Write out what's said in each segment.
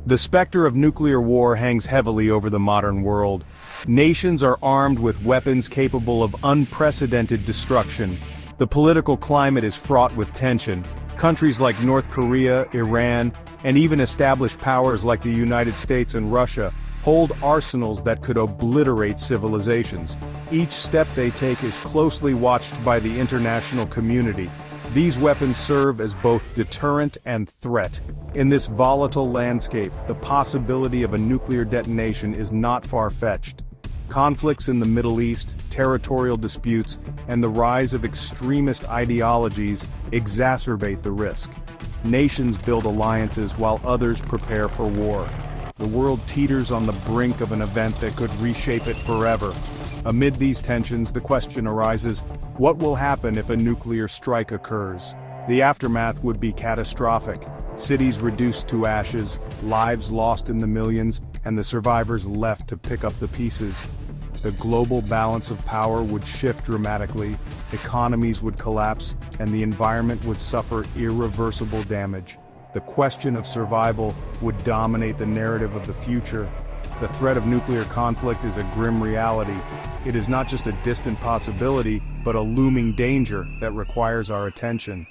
The specter of nuclear war hangs heavily over the modern world. Nations are armed with weapons capable of unprecedented destruction. The political climate is fraught with tension. Countries like North Korea, Iran, and even established powers like the United States and Russia hold arsenals that could obliterate civilizations. Each step they take is closely watched by the international community. These weapons serve as both deterrent and threat. In this volatile landscape, the possibility of a nuclear detonation is not far-fetched. Conflicts in the Middle East, territorial disputes, and the rise of extremist ideologies exacerbate the risk. Nations build alliances while others prepare for war. The world teeters on the brink of an event that could reshape it forever. Amid these tensions, the question arises, what will happen if a nuclear strike occurs? The aftermath would be catastrophic. Cities reduced to ashes, lives lost in the millions, and the survivors left to pick up the pieces. The global balance of power would shift dramatically, economies would collapse, and the environment would suffer irreversible damage. The question of survival would dominate the narrative of the future. The threat of nuclear conflict is a grim reality. It is not just a distant possibility, but a looming danger that requires our attention.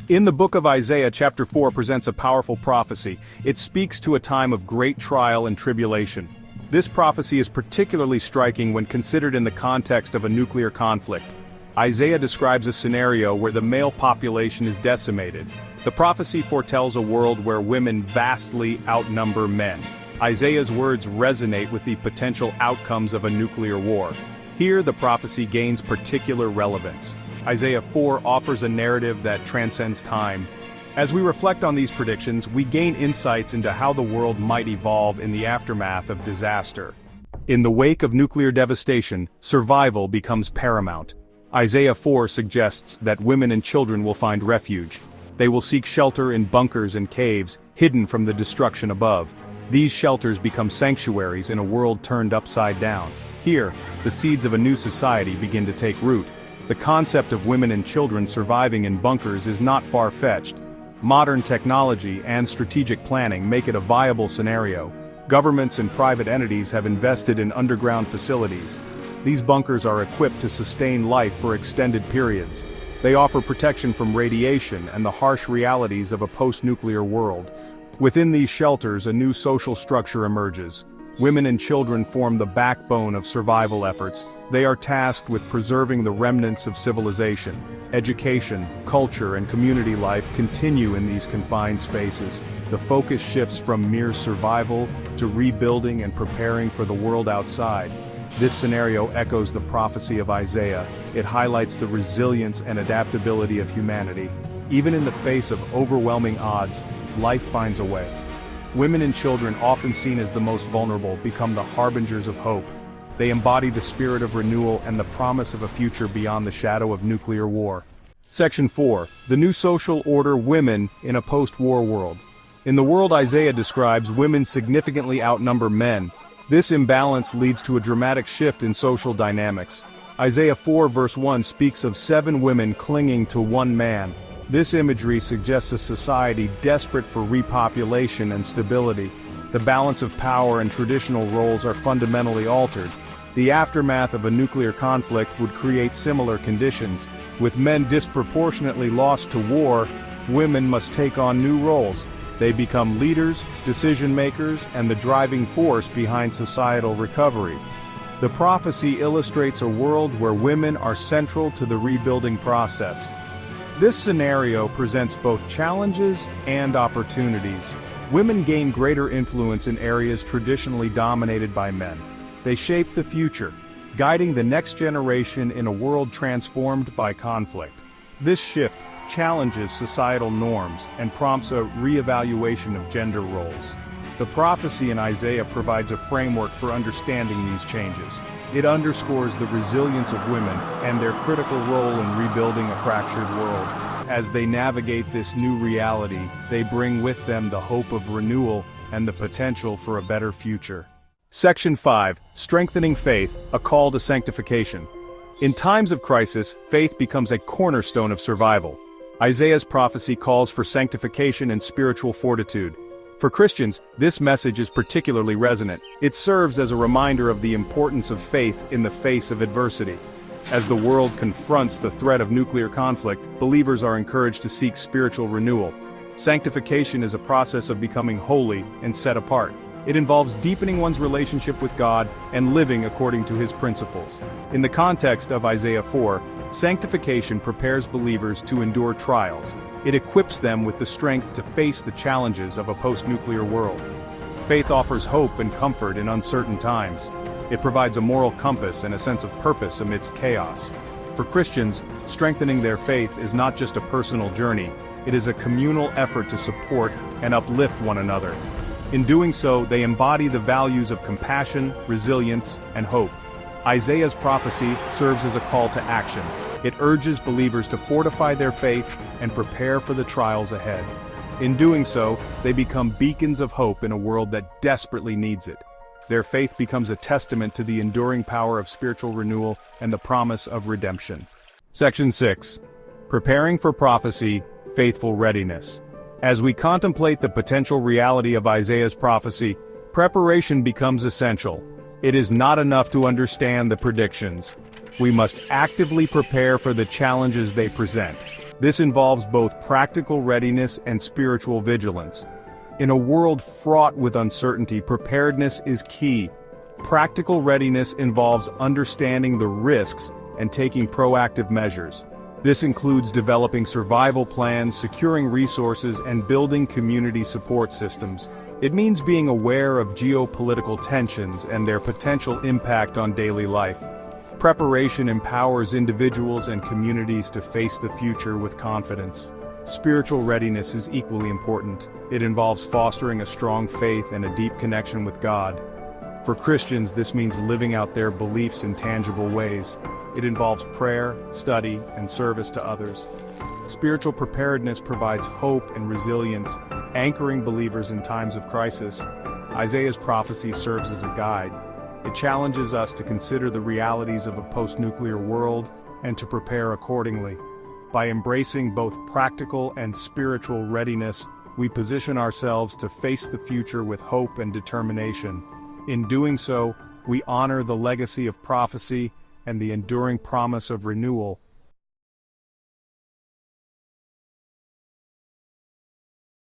In the book of Isaiah, chapter 4 presents a powerful prophecy. It speaks to a time of great trial and tribulation. This prophecy is particularly striking when considered in the context of a nuclear conflict. Isaiah describes a scenario where the male population is decimated. The prophecy foretells a world where women vastly outnumber men. Isaiah's words resonate with the potential outcomes of a nuclear war. Here the prophecy gains particular relevance. Isaiah 4 offers a narrative that transcends time. As we reflect on these predictions, we gain insights into how the world might evolve in the aftermath of disaster. In the wake of nuclear devastation, survival becomes paramount. Isaiah 4 suggests that women and children will find refuge. They will seek shelter in bunkers and caves, hidden from the destruction above. These shelters become sanctuaries in a world turned upside down. Here, the seeds of a new society begin to take root. The concept of women and children surviving in bunkers is not far-fetched. Modern technology and strategic planning make it a viable scenario. Governments and private entities have invested in underground facilities. These bunkers are equipped to sustain life for extended periods. They offer protection from radiation and the harsh realities of a post-nuclear world. Within these shelters, a new social structure emerges. Women and children form the backbone of survival efforts. They are tasked with preserving the remnants of civilization. Education, culture, and community life continue in these confined spaces. The focus shifts from mere survival to rebuilding and preparing for the world outside. This scenario echoes the prophecy of Isaiah. It highlights the resilience and adaptability of humanity. Even in the face of overwhelming odds, life finds a way. Women and children, often seen as the most vulnerable, become the harbingers of hope. They embody the spirit of renewal and the promise of a future beyond the shadow of nuclear war. Section 4. The New Social Order: Women in a Post-War World. In the world Isaiah describes, women significantly outnumber men. This imbalance leads to a dramatic shift in social dynamics. Isaiah 4 verse 1 speaks of 7 women clinging to one man. This imagery suggests a society desperate for repopulation and stability. The balance of power and traditional roles are fundamentally altered. The aftermath of a nuclear conflict would create similar conditions. With men disproportionately lost to war, women must take on new roles. They become leaders, decision-makers, and the driving force behind societal recovery. The prophecy illustrates a world where women are central to the rebuilding process. This scenario presents both challenges and opportunities. Women gain greater influence in areas traditionally dominated by men. They shape the future, guiding the next generation in a world transformed by conflict. This shift challenges societal norms and prompts a re-evaluation of gender roles. The prophecy in Isaiah provides a framework for understanding these changes. It underscores the resilience of women and their critical role in rebuilding a fractured world. As they navigate this new reality, they bring with them the hope of renewal and the potential for a better future. Section 5. Strengthening Faith: A Call to Sanctification. In times of crisis, faith becomes a cornerstone of survival. Isaiah's prophecy calls for sanctification and spiritual fortitude. For Christians, this message is particularly resonant. It serves as a reminder of the importance of faith in the face of adversity. As the world confronts the threat of nuclear conflict, believers are encouraged to seek spiritual renewal. Sanctification is a process of becoming holy and set apart. It involves deepening one's relationship with God and living according to His principles. In the context of Isaiah 4, sanctification prepares believers to endure trials. It equips them with the strength to face the challenges of a post-nuclear world. Faith offers hope and comfort in uncertain times. It provides a moral compass and a sense of purpose amidst chaos. For Christians, strengthening their faith is not just a personal journey, it is a communal effort to support and uplift one another. In doing so, they embody the values of compassion, resilience, and hope. Isaiah's prophecy serves as a call to action. It urges believers to fortify their faith and prepare for the trials ahead. In doing so, they become beacons of hope in a world that desperately needs it. Their faith becomes a testament to the enduring power of spiritual renewal and the promise of redemption. Section 6. Preparing for Prophecy, Faithful Readiness. As we contemplate the potential reality of Isaiah's prophecy, preparation becomes essential. It is not enough to understand the predictions. We must actively prepare for the challenges they present. This involves both practical readiness and spiritual vigilance. In a world fraught with uncertainty, preparedness is key. Practical readiness involves understanding the risks and taking proactive measures. This includes developing survival plans, securing resources, and building community support systems. It means being aware of geopolitical tensions and their potential impact on daily life. Preparation empowers individuals and communities to face the future with confidence. Spiritual readiness is equally important. It involves fostering a strong faith and a deep connection with God. For Christians, this means living out their beliefs in tangible ways. It involves prayer, study, and service to others. Spiritual preparedness provides hope and resilience, anchoring believers in times of crisis. Isaiah's prophecy serves as a guide. It challenges us to consider the realities of a post-nuclear world and to prepare accordingly. By embracing both practical and spiritual readiness, we position ourselves to face the future with hope and determination. In doing so, we honor the legacy of prophecy and the enduring promise of renewal